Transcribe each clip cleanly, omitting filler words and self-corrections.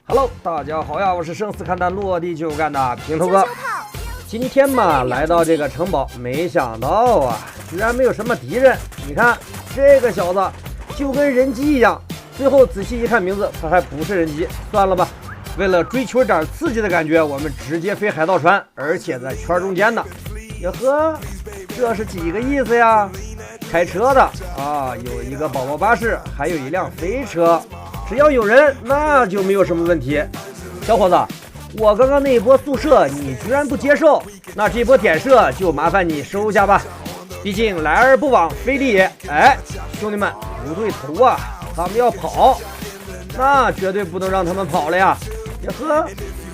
Hello， 大家好呀，我是生死看淡落地就干的平头哥。今天嘛，来到这个城堡，没想到啊，居然没有什么敌人。你看这个小子就跟人机一样，最后仔细一看名字，他还不是人机。算了吧，为了追求点刺激的感觉，我们直接飞海盗船，而且在圈中间呢。哟呵，这是几个意思呀？开车的啊，有一个宝宝巴士，还有一辆飞车。只要有人，那就没有什么问题。小伙子，我刚刚那一波速射你居然不接受，那这波点射就麻烦你收下吧，毕竟来而不往非礼也。哎，兄弟们，不对头啊，他们要跑，那绝对不能让他们跑了呀。呀呵，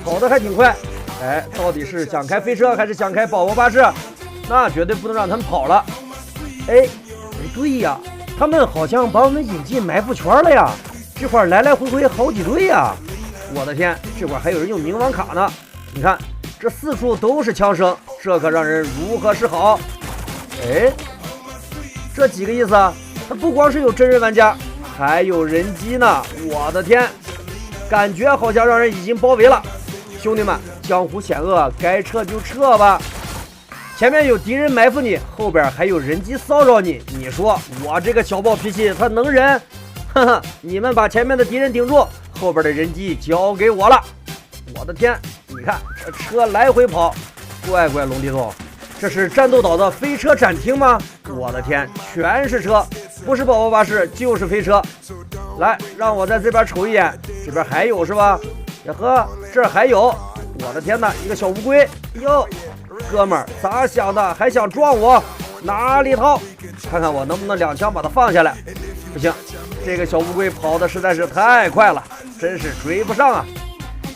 跑得还挺快。哎，到底是想开飞车还是想开宝宝巴士？那绝对不能让他们跑了。哎，对呀，他们好像把我们引进埋伏圈了呀。这块来来回回好几队呀！我的天，这块还有人用冥王卡呢！你看，这四处都是枪声，这可让人如何是好？哎，这几个意思啊？它不光是有真人玩家，还有人机呢！我的天，感觉好像让人已经包围了。兄弟们，江湖险恶，该撤就撤吧。前面有敌人埋伏你，后边还有人机骚扰你，你说我这个小暴脾气他能忍？哈哈，你们把前面的敌人顶住，后边的人机交给我了。我的天，你看这车来回跑，乖乖龙地总，这是战斗岛的飞车展厅吗？我的天，全是车，不是宝宝巴士就是飞车。来，让我在这边瞅一眼，这边还有是吧？呀呵，这儿还有，我的天哪，一个小乌龟哟，哥们儿咋想的，还想撞我？哪里逃？看看我能不能两枪把它放下来。不行，这个小乌龟跑的实在是太快了，真是追不上啊！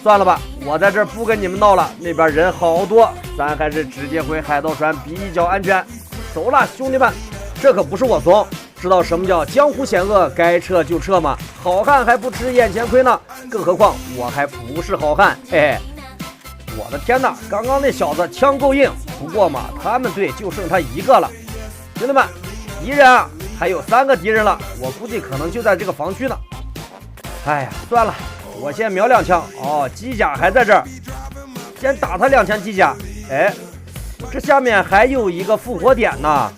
算了吧，我在这儿不跟你们闹了，那边人好多，咱还是直接回海盗船比较安全。走了，兄弟们，这可不是我怂，知道什么叫江湖险恶，该撤就撤吗？好汉还不吃眼前亏呢，更何况我还不是好汉，嘿嘿。我的天哪，刚刚那小子枪够硬，不过嘛，他们队就剩他一个了。兄弟们，敌人啊！还有3个敌人了，我估计可能就在这个防区呢。哎呀，算了，我先瞄2枪。哦，机甲还在这儿，先打他2枪机甲。哎，这下面还有一个复活点呢。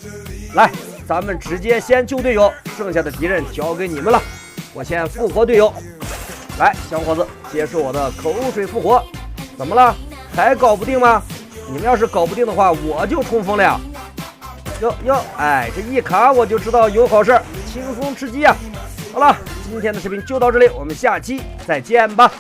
来，咱们直接先救队友，剩下的敌人交给你们了。我先复活队友。来，小伙子，接受我的口水复活。怎么了？还搞不定吗？你们要是搞不定的话，我就冲锋了呀。哟，哎，这一卡我就知道有好事，轻松吃鸡呀！好了，今天的视频就到这里，我们下期再见吧。